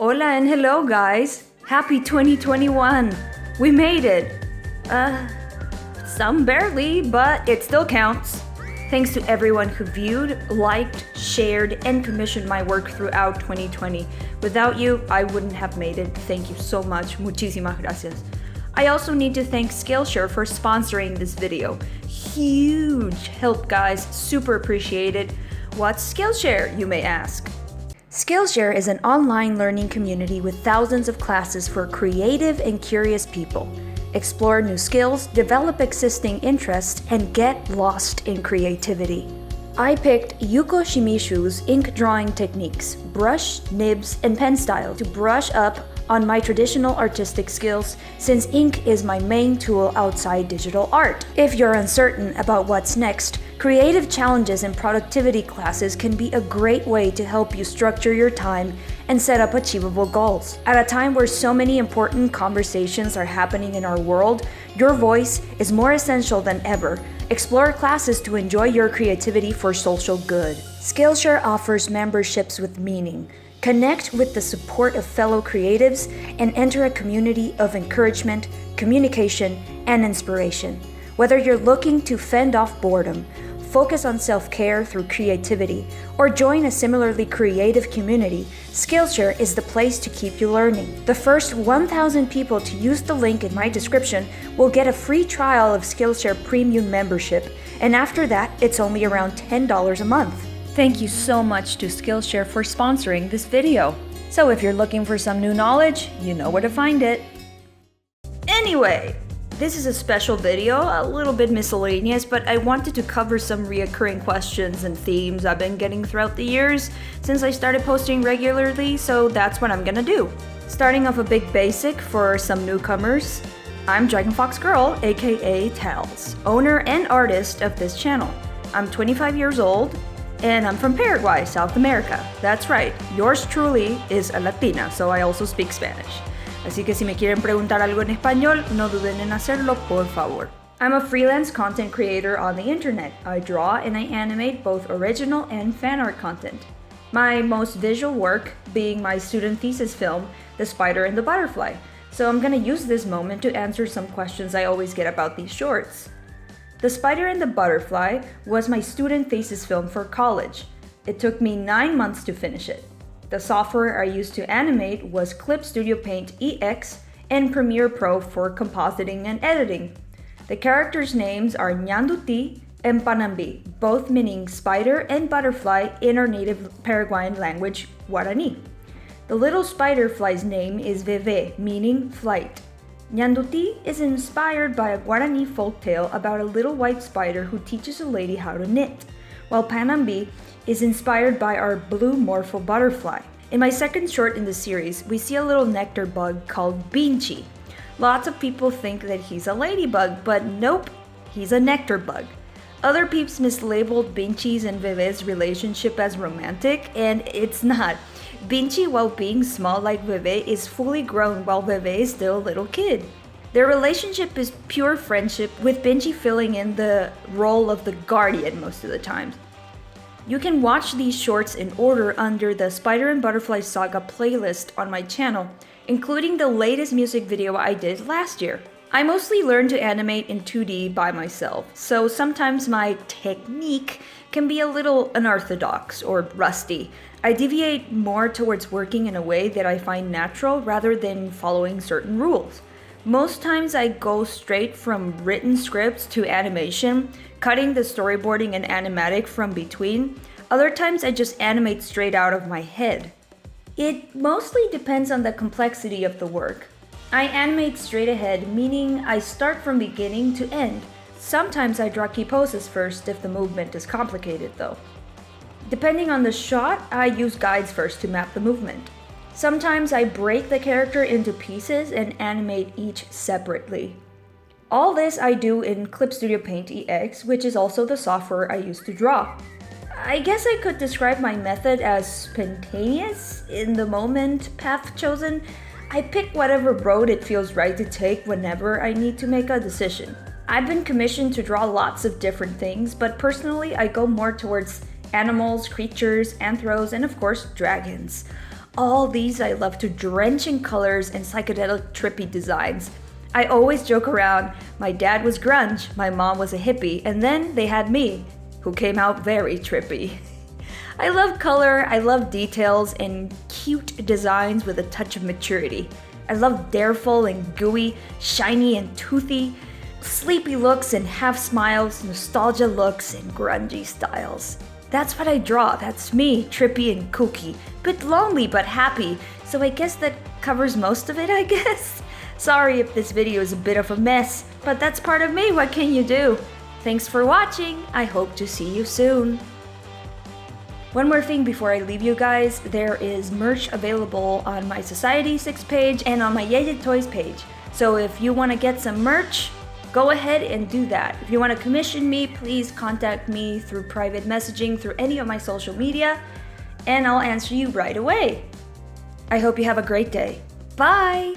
Hola and hello, guys! Happy 2021! We made it! Some barely, but it still counts. Thanks to everyone who viewed, liked, shared, and commissioned my work throughout 2020. Without you, I wouldn't have made it. Thank you so much. Muchísimas gracias. I also need to thank Skillshare for sponsoring this video. Huge help, guys. Super appreciated. What's Skillshare, you may ask? Skillshare is an online learning community with thousands of classes for creative and curious people. Explore new skills, develop existing interests, and get lost in creativity. I picked Yuko Shimishu's ink drawing techniques, brush, nibs, and pen style to brush up on my traditional artistic skills, since ink is my main tool outside digital art. If you're uncertain about what's next, creative challenges and productivity classes can be a great way to help you structure your time and set up achievable goals. At a time where so many important conversations are happening in our world, your voice is more essential than ever. Explore classes to enjoy your creativity for social good. Skillshare offers memberships with meaning. Connect with the support of fellow creatives and enter a community of encouragement, communication, and inspiration. Whether you're looking to fend off boredom, focus on self-care through creativity, or join a similarly creative community, Skillshare is the place to keep you learning. The first 1,000 people to use the link in my description will get a free trial of Skillshare Premium membership, and after that, it's only around $10 a month. Thank you so much to Skillshare for sponsoring this video. So if you're looking for some new knowledge, you know where to find it. Anyway, this is a special video, a little bit miscellaneous, but I wanted to cover some reoccurring questions and themes I've been getting throughout the years since I started posting regularly, so that's what I'm gonna do. Starting off a big basic for some newcomers, I'm Dragon Fox Girl, aka Tals, owner and artist of this channel. I'm 25 years old, and I'm from Paraguay, South America. That's right, yours truly is a Latina, so I also speak Spanish. Así que si me quieren preguntar algo en español, no duden en hacerlo, por favor. I'm a freelance content creator on the internet. I draw and I animate both original and fan art content. My most visual work being my student thesis film, The Spider and the Butterfly. So I'm gonna use this moment to answer some questions I always get about these shorts. The Spider and the Butterfly was my student thesis film for college. It took me 9 months to finish it. The software I used to animate was Clip Studio Paint EX and Premiere Pro for compositing and editing. The characters' names are Ñanduti and Panambi, both meaning spider and butterfly in our native Paraguayan language, Guarani. The little spider fly's name is Veve, meaning flight. Ñanduti is inspired by a Guarani folktale about a little white spider who teaches a lady how to knit, while Panambi is inspired by our blue morpho butterfly. In my second short in the series, we see a little nectar bug called Binchi. Lots of people think that he's a ladybug, but nope, he's a nectar bug. Other peeps mislabeled Binchi's and Veve's relationship as romantic, and it's not. Binchi, while being small like Veve, is fully grown while Veve is still a little kid. Their relationship is pure friendship, with Binchi filling in the role of the guardian most of the time. You can watch these shorts in order under the Spider and Butterfly Saga playlist on my channel, including the latest music video I did last year. I mostly learned to animate in 2D by myself, so sometimes my technique can be a little unorthodox or rusty. I deviate more towards working in a way that I find natural rather than following certain rules. Most times I go straight from written scripts to animation, cutting the storyboarding and animatic from between. Other times I just animate straight out of my head. It mostly depends on the complexity of the work. I animate straight ahead, meaning I start from beginning to end. Sometimes I draw key poses first if the movement is complicated though. Depending on the shot, I use guides first to map the movement. Sometimes I break the character into pieces and animate each separately. All this I do in Clip Studio Paint EX, which is also the software I use to draw. I guess I could describe my method as spontaneous, in the moment path chosen. I pick whatever road it feels right to take whenever I need to make a decision. I've been commissioned to draw lots of different things, but personally I go more towards animals, creatures, anthros, and of course dragons. All these I love to drench in colors and psychedelic trippy designs. I always joke around, my dad was grunge, my mom was a hippie, and then they had me, who came out very trippy. I love color, I love details, and cute designs with a touch of maturity. I love dareful and gooey, shiny and toothy, sleepy looks and half smiles, nostalgia looks and grungy styles. That's what I draw, that's me, trippy and kooky, bit lonely but happy, so I guess that covers most of it, I guess. Sorry if this video is a bit of a mess, but that's part of me, what can you do? Thanks for watching, I hope to see you soon. One more thing before I leave you guys, there is merch available on my Society6 page and on my Yeye Toys page. So if you want to get some merch, go ahead and do that. If you want to commission me, please contact me through private messaging through any of my social media, and I'll answer you right away. I hope you have a great day. Bye!